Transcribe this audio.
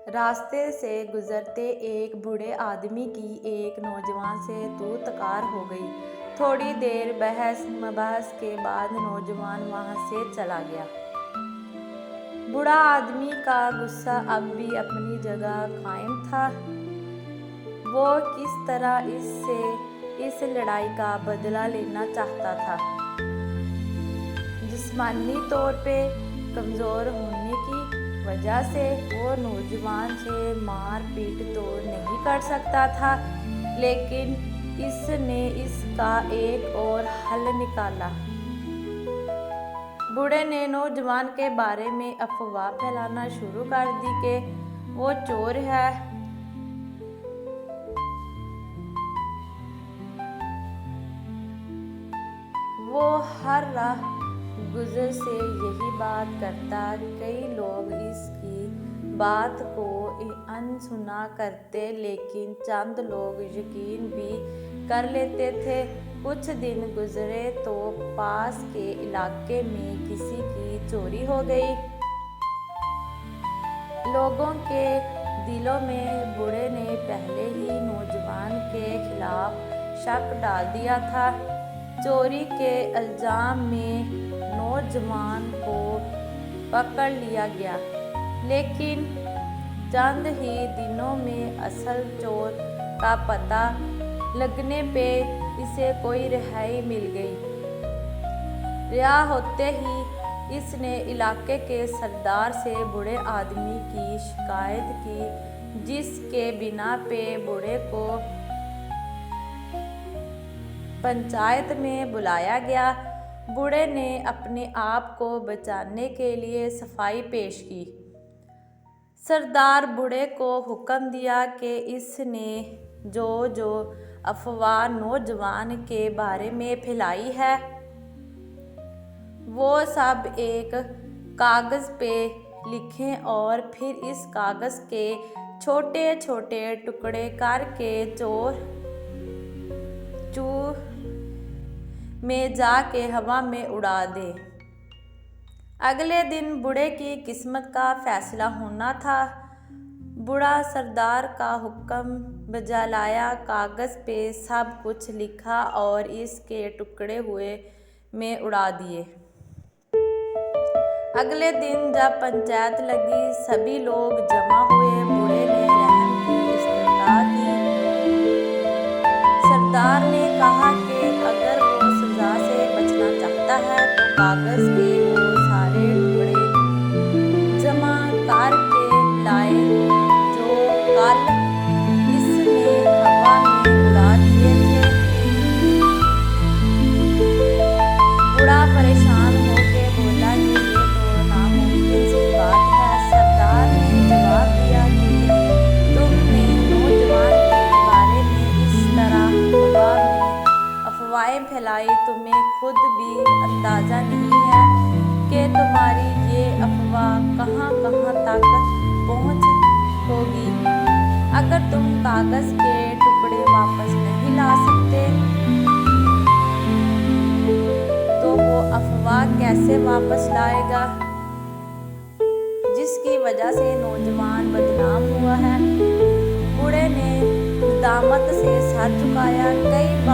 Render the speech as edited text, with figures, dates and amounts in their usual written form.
रास्ते से गुजरते एक बूढ़े आदमी की एक नौजवान से तू तकार हो गई। थोड़ी देर बहस मबहस के बाद नौजवान वहाँ से चला गया। बूढ़ा आदमी का गुस्सा अब भी अपनी जगह कायम था। वो किस तरह इस लड़ाई का बदला लेना चाहता था। जिस्मानी तौर पे कमज़ोर होने की वजह से वो नौजवान से मार पीट तो नहीं कर सकता था, लेकिन इसने इसका एक और हल निकाला। बूढ़े ने नौजवान के बारे में अफवाह फैलाना शुरू कर दी कि वो चोर है। वो हर राह गुजर से यही बात करता। कई लोग इसकी बात को अनसुना करते, लेकिन चंद लोग यकीन भी कर लेते थे। कुछ दिन गुजरे तो पास के इलाके में किसी की चोरी हो गई। लोगों के दिलों में बूढ़े ने पहले ही नौजवान के खिलाफ शक डाल दिया था। चोरी के इल्जाम में नौजवान को पकड़ लिया गया, लेकिन चंद ही दिनों में असल चोर का पता लगने पे इसे कोई रिहाई मिल गई। रिहा होते ही इसने इलाके के सरदार से बूढ़े आदमी की शिकायत की, जिसके बिना पे बूढ़े को पंचायत में बुलाया गया। बूढ़े ने अपने आप को बचाने के लिए सफाई पेश की। सरदार बूढ़े को हुक्म दिया कि इसने जो अफवाह नौजवान के बारे में फैलाई है, वो सब एक कागज़ पे लिखें और फिर इस कागज़ के छोटे छोटे टुकड़े करके चोर में जाके हवा में उड़ा दे। अगले दिन बूढ़े की किस्मत का फैसला होना था। बूढ़ा सरदार का हुक्म बजा लाया, कागज़ पे सब कुछ लिखा और इसके टुकड़े हुए में उड़ा दिए। अगले दिन जब पंचायत लगी, सभी लोग जमा हुए। बूढ़े ने रहम की इस्तदा की। सरदार ने कहा कि अगर वो सजा से बचना चाहता है तो कागज़ के वो सारे टुकड़े जमा करके लाए जो कल इसने हवा में उड़ा दिए थे। बूढ़ा परेशान होके बोला कि ये तो नामुमकिन सी बात है। सरदार ने जवाब दिया कि तुमने नौजवान के बारे में इस तरह हवा में अफवाहें फैलाई, तुम्हें खुद भी अंदाज़ा नहीं है कि तुम्हारी ये अफवाह कहाँ कहाँ तक पहुँच होगी। अगर तुम कागज़ के टुकड़े वापस नहीं ला सकते तो वो अफवाह कैसे वापस लाएगा जिसकी वजह से नौजवान बदनाम हुआ है। बूढ़े ने दामत से सर झुकाया। कई